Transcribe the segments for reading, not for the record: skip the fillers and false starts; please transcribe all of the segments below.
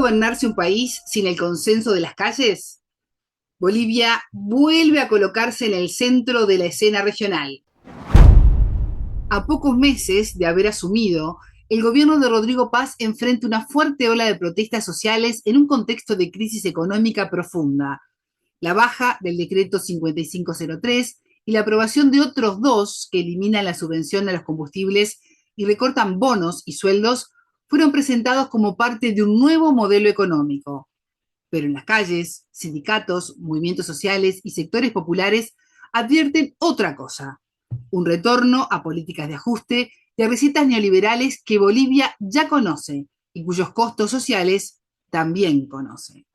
gobernarse un país sin el consenso de las calles? Bolivia vuelve a colocarse en el centro de la escena regional. A pocos meses de haber asumido, el gobierno de Rodrigo Paz enfrenta una fuerte ola de protestas sociales en un contexto de crisis económica profunda. La baja del decreto 5503 y la aprobación de otros dos que eliminan la subvención a los combustibles y recortan bonos y sueldos fueron presentados como parte de un nuevo modelo económico. Pero en las calles, sindicatos, movimientos sociales y sectores populares advierten otra cosa: un retorno a políticas de ajuste y a recetas neoliberales que Bolivia ya conoce y cuyos costos sociales también conoce.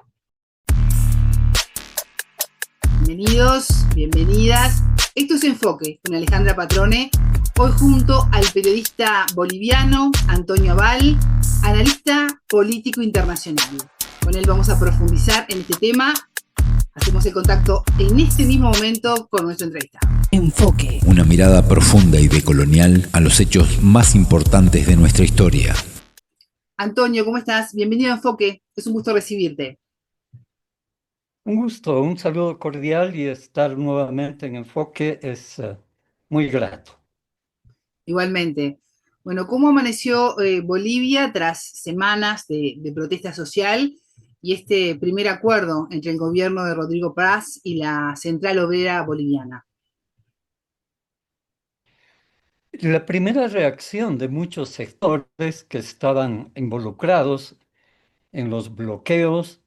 Bienvenidos, bienvenidas. Esto es Enfoque con Alejandra Patrone. Hoy junto al periodista boliviano Antonio Abal, analista político internacional. Con él vamos a profundizar en este tema. Hacemos el contacto en este mismo momento con nuestro entrevistado. Enfoque. Una mirada profunda y decolonial a los hechos más importantes de nuestra historia. Antonio, ¿cómo estás? Bienvenido a Enfoque. Es un gusto recibirte. Un gusto, un saludo cordial y estar nuevamente en Enfoque es muy grato. Igualmente. Bueno, ¿cómo amaneció Bolivia tras semanas de protesta social y este primer acuerdo entre el gobierno de Rodrigo Paz y la Central Obrera Boliviana? La primera reacción de muchos sectores que estaban involucrados en los bloqueos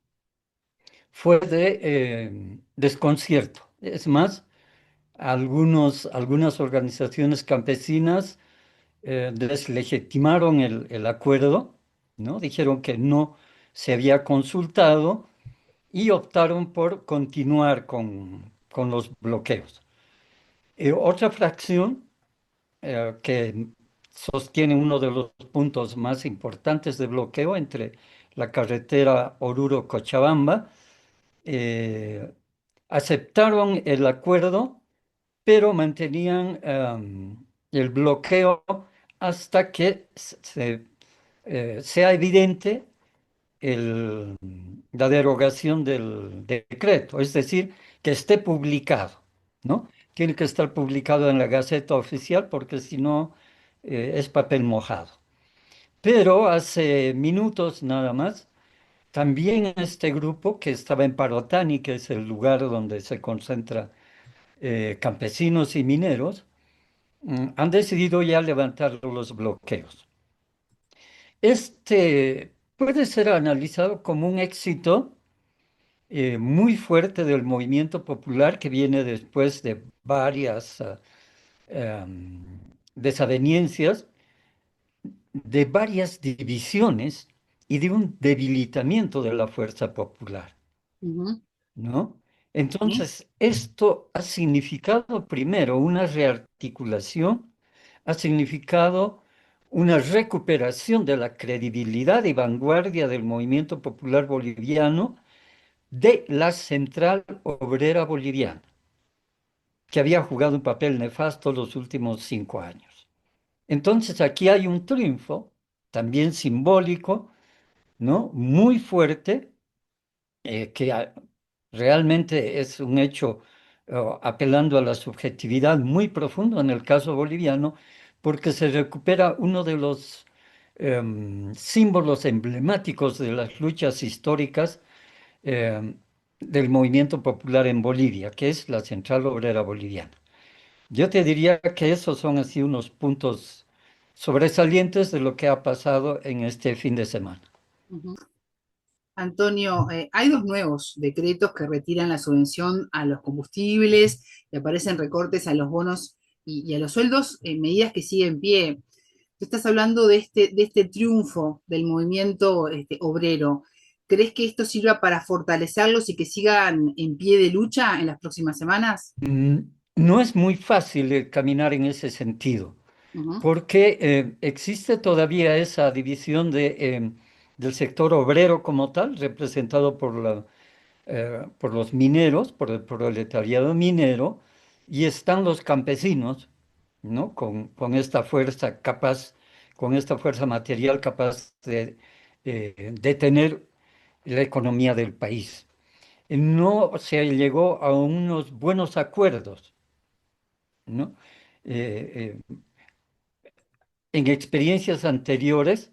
fue de desconcierto. Es más, algunas organizaciones campesinas deslegitimaron el acuerdo, ¿no? Dijeron que no se había consultado y optaron por continuar con los bloqueos. Otra fracción que sostiene uno de los puntos más importantes de bloqueo entre la carretera Oruro-Cochabamba, eh, aceptaron el acuerdo, pero mantenían el bloqueo hasta que sea evidente la derogación del decreto, es decir, que esté publicado, ¿no? Tiene que estar publicado en la Gaceta Oficial porque si no es papel mojado. Pero hace minutos nada más, también este grupo que estaba en Parotani, que es el lugar donde se concentra campesinos y mineros, han decidido ya levantar los bloqueos. Este puede ser analizado como un éxito muy fuerte del movimiento popular que viene después de varias desavenencias, de varias divisiones y de un debilitamiento de la fuerza popular, Ujú. ¿no? ¿Sí? Entonces, esto ha significado primero una rearticulación, ha significado una recuperación de la credibilidad y vanguardia del movimiento popular boliviano de la Central Obrera Boliviana, que había jugado un papel nefasto los últimos 5 años. Entonces aquí hay un triunfo, también simbólico, ¿no? Muy fuerte, que realmente es un hecho apelando a la subjetividad muy profundo en el caso boliviano, porque se recupera uno de los símbolos emblemáticos de las luchas históricas eh, del movimiento popular en Bolivia, que es la Central Obrera Boliviana. Yo te diría que esos son así unos puntos sobresalientes de lo que ha pasado en este fin de semana. Ujú. Antonio, hay dos nuevos decretos que retiran la subvención a los combustibles y aparecen recortes a los bonos y a los sueldos, medidas que siguen en pie. Tú estás hablando de este triunfo del movimiento obrero. ¿Crees que esto sirva para fortalecerlos y que sigan en pie de lucha en las próximas semanas? Mm, No es muy fácil caminar en ese sentido, Ujú. porque existe todavía esa división del sector obrero como tal, representado por los mineros, por el proletariado minero, y están los campesinos, ¿no? Con esta fuerza capaz, con esta fuerza material capaz de tener la economía del país. No se llegó a unos buenos acuerdos, ¿no? En experiencias anteriores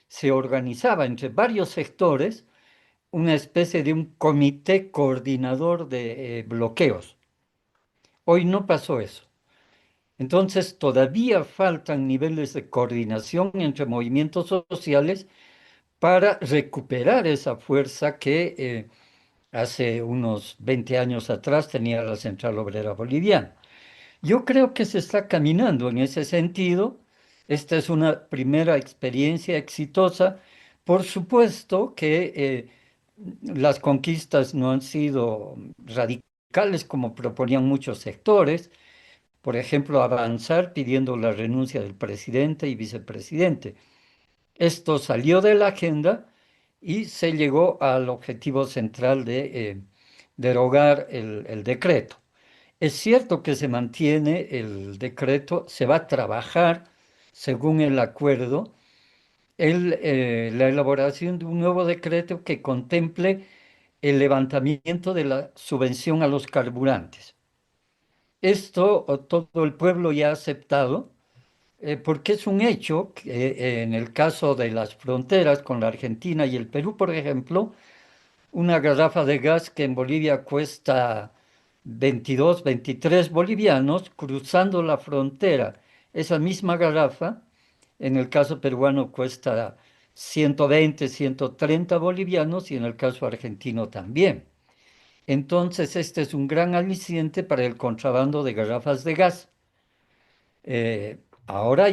se organizaba entre varios sectores una especie de un comité coordinador de bloqueos. Hoy no pasó eso. Entonces, todavía faltan niveles de coordinación entre movimientos sociales para recuperar esa fuerza que hace unos 20 años atrás tenía la Central Obrera Boliviana. Yo creo que se está caminando en ese sentido. Esta es una primera experiencia exitosa. Por supuesto que las conquistas no han sido radicales como proponían muchos sectores. Por ejemplo, avanzar pidiendo la renuncia del presidente y vicepresidente. Esto salió de la agenda y se llegó al objetivo central de derogar el decreto. Es cierto que se mantiene el decreto, se va a trabajar según el acuerdo, la elaboración de un nuevo decreto que contemple el levantamiento de la subvención a los carburantes. Esto todo el pueblo ya ha aceptado, porque es un hecho que en el caso de las fronteras con la Argentina y el Perú, por ejemplo, una garrafa de gas que en Bolivia cuesta 22, 23 bolivianos, cruzando la frontera, esa misma garrafa, en el caso peruano cuesta 120, 130 bolivianos y en el caso argentino también. Entonces, este es un gran aliciente para el contrabando de garrafas de gas. Ahora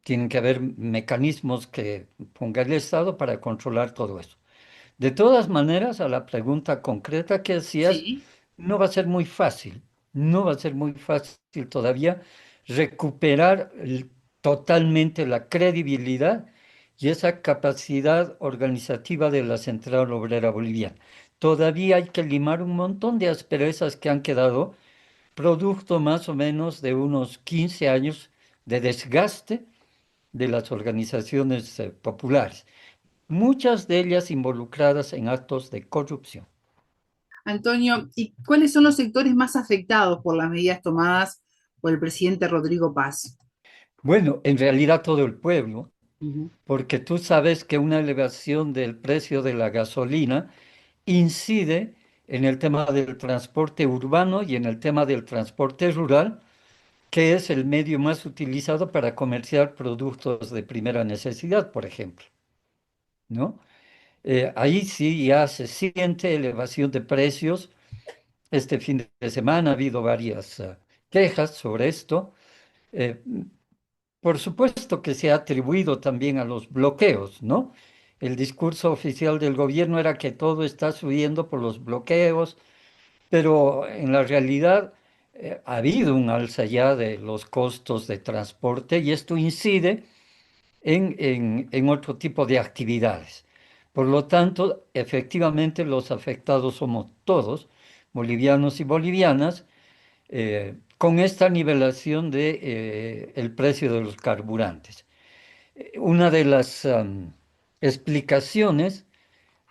tienen que haber mecanismos que ponga el Estado para controlar todo eso. De todas maneras, a la pregunta concreta que hacías, Sí. no va a ser muy fácil, no va a ser muy fácil todavía recuperar totalmente la credibilidad y esa capacidad organizativa de la Central Obrera Boliviana. Todavía hay que limar un montón de asperezas que han quedado producto más o menos de unos 15 años de desgaste de las organizaciones populares, muchas de ellas involucradas en actos de corrupción. Antonio, ¿y cuáles son los sectores más afectados por las medidas tomadas por el presidente Rodrigo Paz? Bueno, en realidad todo el pueblo, Ujú. porque tú sabes que una elevación del precio de la gasolina incide en el tema del transporte urbano y en el tema del transporte rural, que es el medio más utilizado para comerciar productos de primera necesidad, por ejemplo, ¿no? Ahí sí ya se siente elevación de precios. Este fin de semana ha habido varias quejas sobre esto. Eh, por supuesto que se ha atribuido también a los bloqueos, ¿no? El discurso oficial del gobierno era que todo está subiendo por los bloqueos, pero en la realidad ha habido un alza ya de los costos de transporte y esto incide en otro tipo de actividades. Por lo tanto, efectivamente los afectados somos todos, bolivianos y bolivianas, con esta nivelación de, el precio de los carburantes. Una de las explicaciones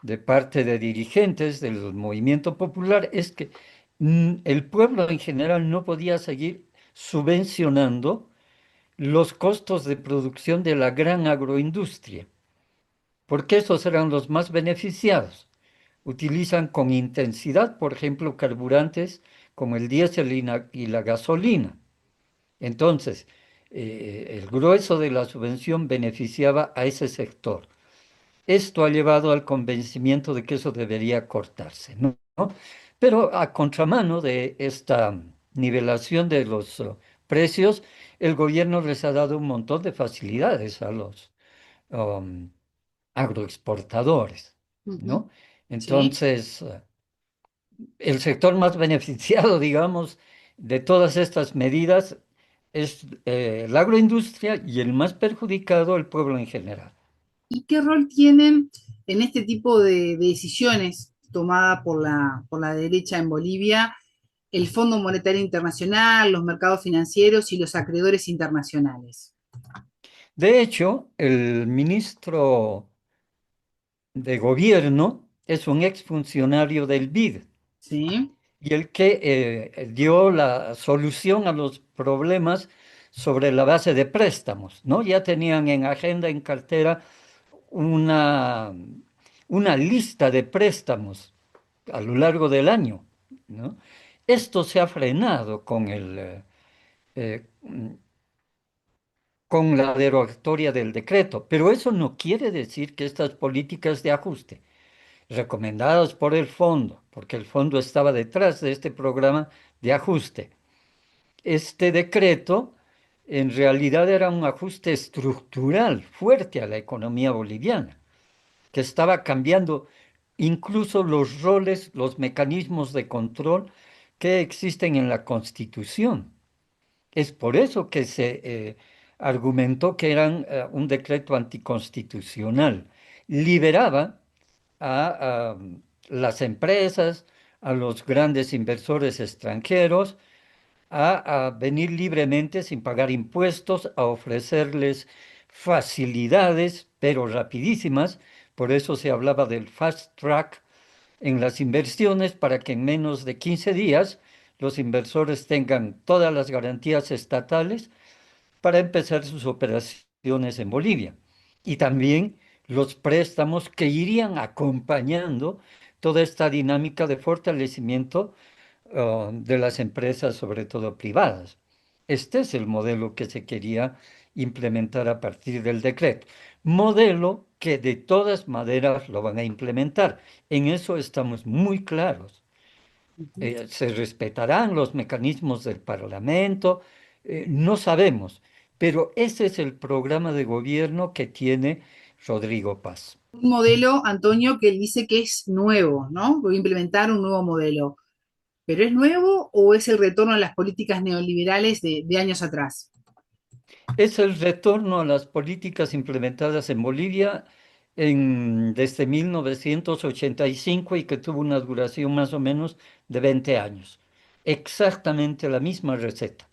de parte de dirigentes del movimiento popular es que el pueblo en general no podía seguir subvencionando los costos de producción de la gran agroindustria, porque esos eran los más beneficiados. Utilizan con intensidad, por ejemplo, carburantes como el diésel y la gasolina. Entonces, el grueso de la subvención beneficiaba a ese sector. Esto ha llevado al convencimiento de que eso debería cortarse, ¿no? Pero a contramano de esta nivelación de los precios, el gobierno les ha dado un montón de facilidades a los um, agroexportadores, Ujú. ¿no? Sí. Entonces, el sector más beneficiado, digamos, de todas estas medidas es la agroindustria y el más perjudicado el pueblo en general. ¿Y qué rol tienen en este tipo de decisiones tomadas por por la derecha en Bolivia el Fondo Monetario Internacional, los mercados financieros y los acreedores internacionales? De hecho, el ministro de gobierno es un exfuncionario del BID Sí. y el que dio la solución a los problemas sobre la base de préstamos, ¿no? Ya tenían en agenda, en cartera, una, una lista de préstamos a lo largo del año, ¿no? Esto se ha frenado eh, con la derogatoria del decreto, pero eso no quiere decir que estas políticas de ajuste, recomendadas por el fondo, porque el fondo estaba detrás de este programa de ajuste, este decreto en realidad era un ajuste estructural fuerte a la economía boliviana, que estaba cambiando incluso los roles, los mecanismos de control que existen en la Constitución. Es por eso que se argumentó que eran un decreto anticonstitucional. Liberaba a las empresas, a los grandes inversores extranjeros, a venir libremente sin pagar impuestos, a ofrecerles facilidades, pero rapidísimas. Por eso se hablaba del fast track en las inversiones para que en menos de 15 días los inversores tengan todas las garantías estatales para empezar sus operaciones en Bolivia. Y también los préstamos que irían acompañando toda esta dinámica de fortalecimiento de las empresas, sobre todo privadas. Este es el modelo que se quería implementar a partir del decreto. Modelo que de todas maneras lo van a implementar. En eso estamos muy claros. Ujú. Se respetarán los mecanismos del Parlamento, no sabemos, pero ese es el programa de gobierno que tiene Rodrigo Paz. Un modelo, Antonio, que él dice que es nuevo, ¿no? Voy a implementar un nuevo modelo. ¿Pero es nuevo o es el retorno a las políticas neoliberales de años atrás? Es el retorno a las políticas implementadas en Bolivia desde 1985 y que tuvo una duración más o menos de 20 años. Exactamente la misma receta,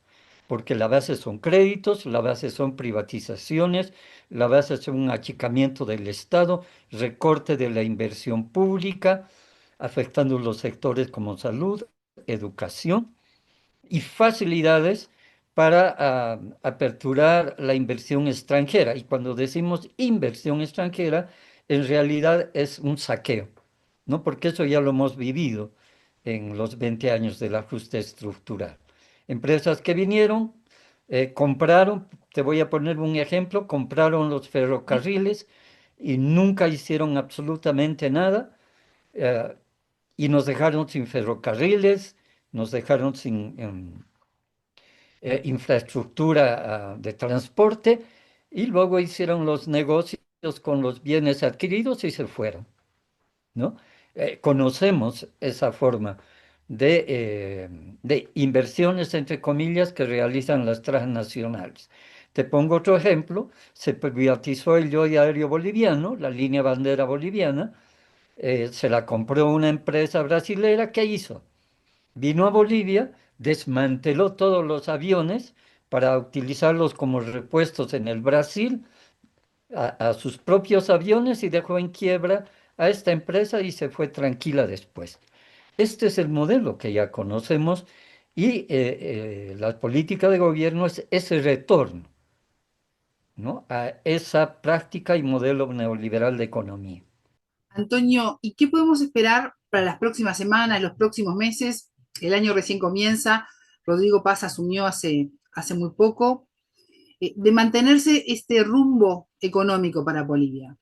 porque la base son créditos, la base son privatizaciones, la base es un achicamiento del Estado, recorte de la inversión pública, afectando los sectores como salud, educación y facilidades para aperturar la inversión extranjera. Y cuando decimos inversión extranjera, en realidad es un saqueo, ¿no? Porque eso ya lo hemos vivido en los 20 años del ajuste estructural. Empresas que vinieron, compraron, te voy a poner un ejemplo, compraron los Sí. ferrocarriles y nunca hicieron absolutamente nada. eh, y nos dejaron sin ferrocarriles, nos dejaron sin infraestructura de transporte y luego hicieron los negocios con los bienes adquiridos y se fueron, ¿no? Conocemos esa forma de inversiones, entre comillas, que realizan las transnacionales. Te pongo otro ejemplo, se privatizó el yoy aéreo boliviano, la línea bandera boliviana, se la compró una empresa brasilera, ¿qué hizo? Vino a Bolivia, desmanteló todos los aviones para utilizarlos como repuestos en el Brasil, a sus propios aviones y dejó en quiebra a esta empresa y se fue tranquila después. Este es el modelo que ya conocemos y la política de gobierno es ese retorno, ¿no? A esa práctica y modelo neoliberal de economía. Antonio, ¿y qué podemos esperar para las próximas semanas, los próximos meses? El año recién comienza, Rodrigo Paz asumió hace muy poco, de mantenerse este rumbo económico para Bolivia.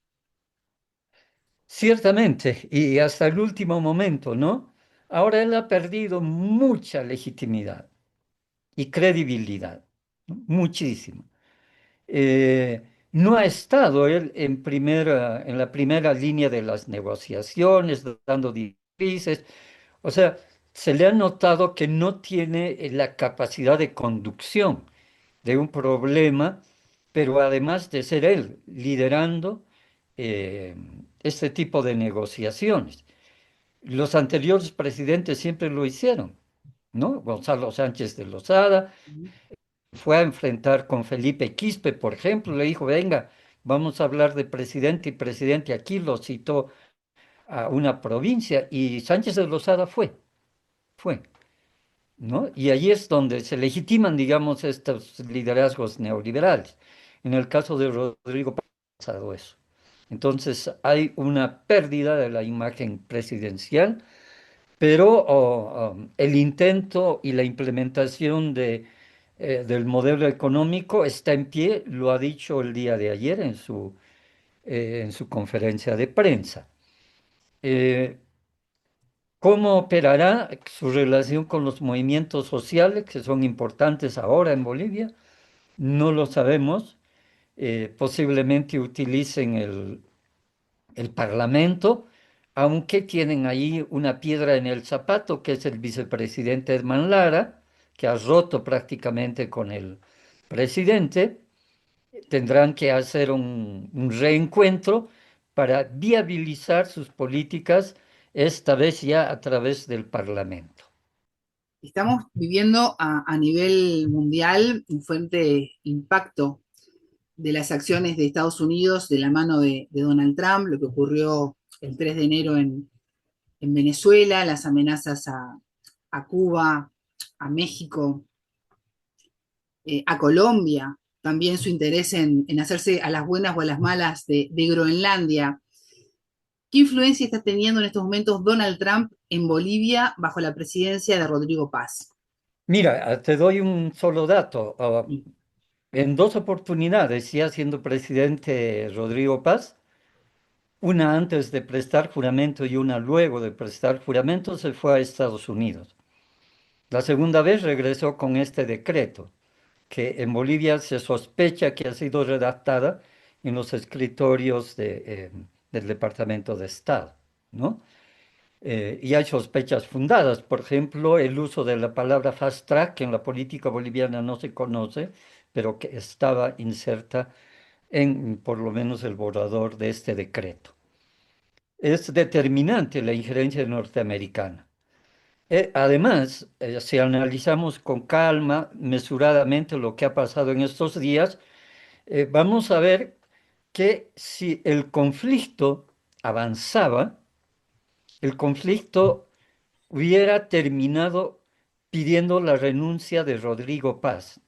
Ciertamente, y hasta el último momento, ¿no? Ahora él ha perdido mucha legitimidad y credibilidad, ¿no? Muchísimo. No ha estado él en la primera línea de las negociaciones, dando directrices. O sea, se le ha notado que no tiene la capacidad de conducción de un problema, pero además de ser él liderando eh, este tipo de negociaciones. Los anteriores presidentes siempre lo hicieron, ¿no? Gonzalo Sánchez de Lozada fue a enfrentar con Felipe Quispe, por ejemplo, le dijo, venga, vamos a hablar de presidente y presidente. Aquí lo citó a una provincia y Sánchez de Lozada fue, ¿no? Y allí es donde se legitiman, digamos, estos liderazgos neoliberales. En el caso de Rodrigo Paz, ha pasado eso. Entonces hay una pérdida de la imagen presidencial, pero el intento y la implementación del modelo económico está en pie, lo ha dicho el día de ayer en su conferencia de prensa. Eh, ¿Cómo operará su relación con los movimientos sociales que son importantes ahora en Bolivia? No lo sabemos. Posiblemente utilicen el Parlamento, aunque tienen ahí una piedra en el zapato, que es el vicepresidente Edman Lara, que ha roto prácticamente con el presidente. Tendrán que hacer un reencuentro para viabilizar sus políticas, esta vez ya a través del Parlamento. Estamos viviendo a nivel mundial un fuerte impacto de las acciones de Estados Unidos de la mano de Donald Trump, lo que ocurrió el 3 de enero en Venezuela, las amenazas a Cuba, a México, a Colombia, también su interés en hacerse a las buenas o a las malas de Groenlandia. ¿Qué influencia está teniendo en estos momentos Donald Trump en Bolivia bajo la presidencia de Rodrigo Paz? Mira, te doy un solo dato. En dos oportunidades, ya siendo presidente Rodrigo Paz, una antes de prestar juramento y una luego de prestar juramento, se fue a Estados Unidos. La segunda vez regresó con este decreto, que en Bolivia se sospecha que ha sido redactada en los escritorios del Departamento de Estado, ¿no? Y hay sospechas fundadas. Por ejemplo, el uso de la palabra fast track, que en la política boliviana no se conoce, pero que estaba inserta en por lo menos el borrador de este decreto. Es determinante la injerencia norteamericana. Además, si analizamos con calma, mesuradamente lo que ha pasado en estos días, vamos a ver que si el conflicto avanzaba, el conflicto hubiera terminado pidiendo la renuncia de Rodrigo Paz,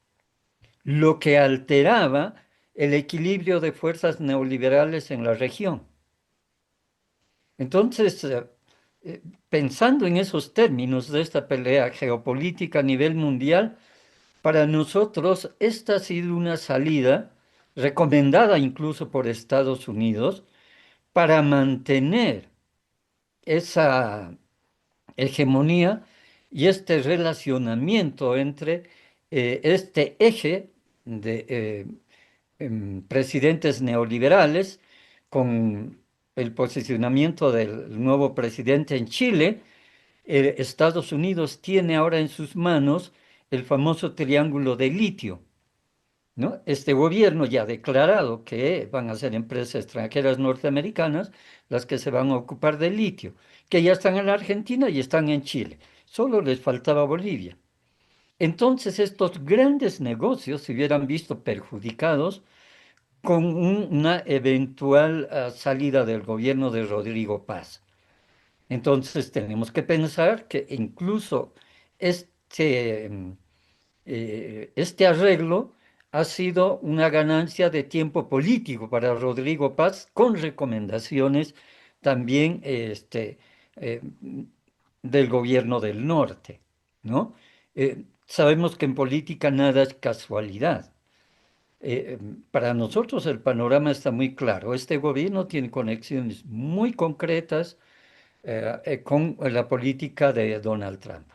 lo que alteraba el equilibrio de fuerzas neoliberales en la región. Entonces, pensando en esos términos de esta pelea geopolítica a nivel mundial, para nosotros esta ha sido una salida recomendada incluso por Estados Unidos para mantener esa hegemonía y este relacionamiento entre este eje de presidentes neoliberales con el posicionamiento del nuevo presidente en Chile. Estados Unidos tiene ahora en sus manos el famoso triángulo de litio, ¿no? Este gobierno ya ha declarado que van a ser empresas extranjeras norteamericanas las que se van a ocupar del litio, que ya están en la Argentina y están en Chile. Solo les faltaba Bolivia. Entonces estos grandes negocios se hubieran visto perjudicados con una eventual salida del gobierno de Rodrigo Paz. Entonces tenemos que pensar que incluso este arreglo ha sido una ganancia de tiempo político para Rodrigo Paz, con recomendaciones también eh, del gobierno del norte, ¿no? Sabemos que en política nada es casualidad. Para nosotros el panorama está muy claro. Este gobierno tiene conexiones muy concretas con la política de Donald Trump.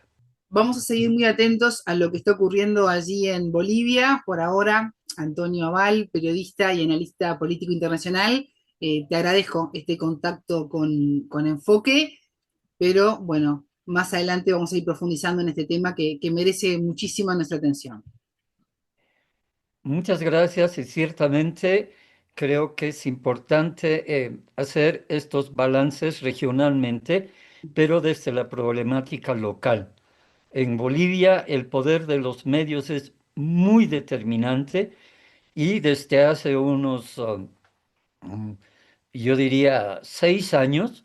Vamos a seguir muy atentos a lo que está ocurriendo allí en Bolivia. Por ahora, Antonio Aval, periodista y analista político internacional, te agradezco este contacto con Enfoque, pero bueno, más adelante vamos a ir profundizando en este tema que merece muchísima nuestra atención. Muchas gracias y ciertamente creo que es importante hacer estos balances regionalmente, pero desde la problemática local. En Bolivia el poder de los medios es muy determinante y desde hace unos yo diría, 6 años,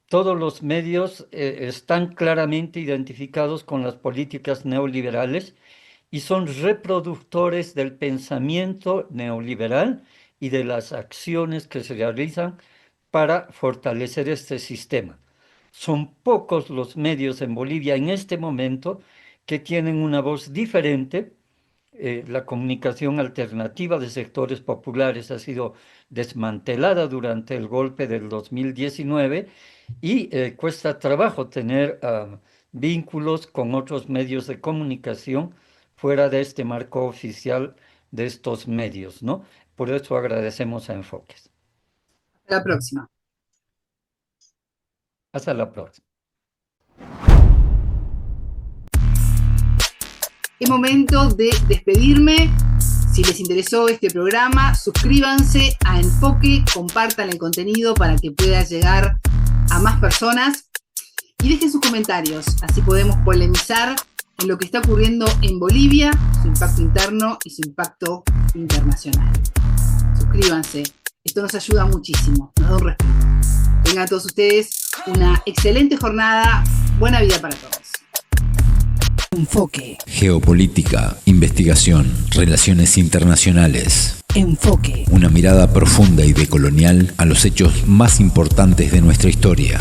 todos los medios están claramente identificados con las políticas neoliberales y son reproductores del pensamiento neoliberal y de las acciones que se realizan para fortalecer este sistema. Son pocos los medios en Bolivia en este momento que tienen una voz diferente. La comunicación alternativa de sectores populares ha sido desmantelada durante el golpe del 2019 y cuesta trabajo tener vínculos con otros medios de comunicación fuera de este marco oficial de estos medios, ¿no? Por eso agradecemos a Enfoques. Hasta la próxima. Hasta la próxima. Es momento de despedirme. Si les interesó este programa, suscríbanse a Enfoque, compartan el contenido para que pueda llegar a más personas y dejen sus comentarios, así podemos polemizar en lo que está ocurriendo en Bolivia, su impacto interno y su impacto internacional. Suscríbanse, esto nos ayuda muchísimo, nos da un respiro. Tengan todos ustedes una excelente jornada, buena vida para todos. Enfoque. Geopolítica, investigación, relaciones internacionales. Enfoque. Una mirada profunda y decolonial a los hechos más importantes de nuestra historia.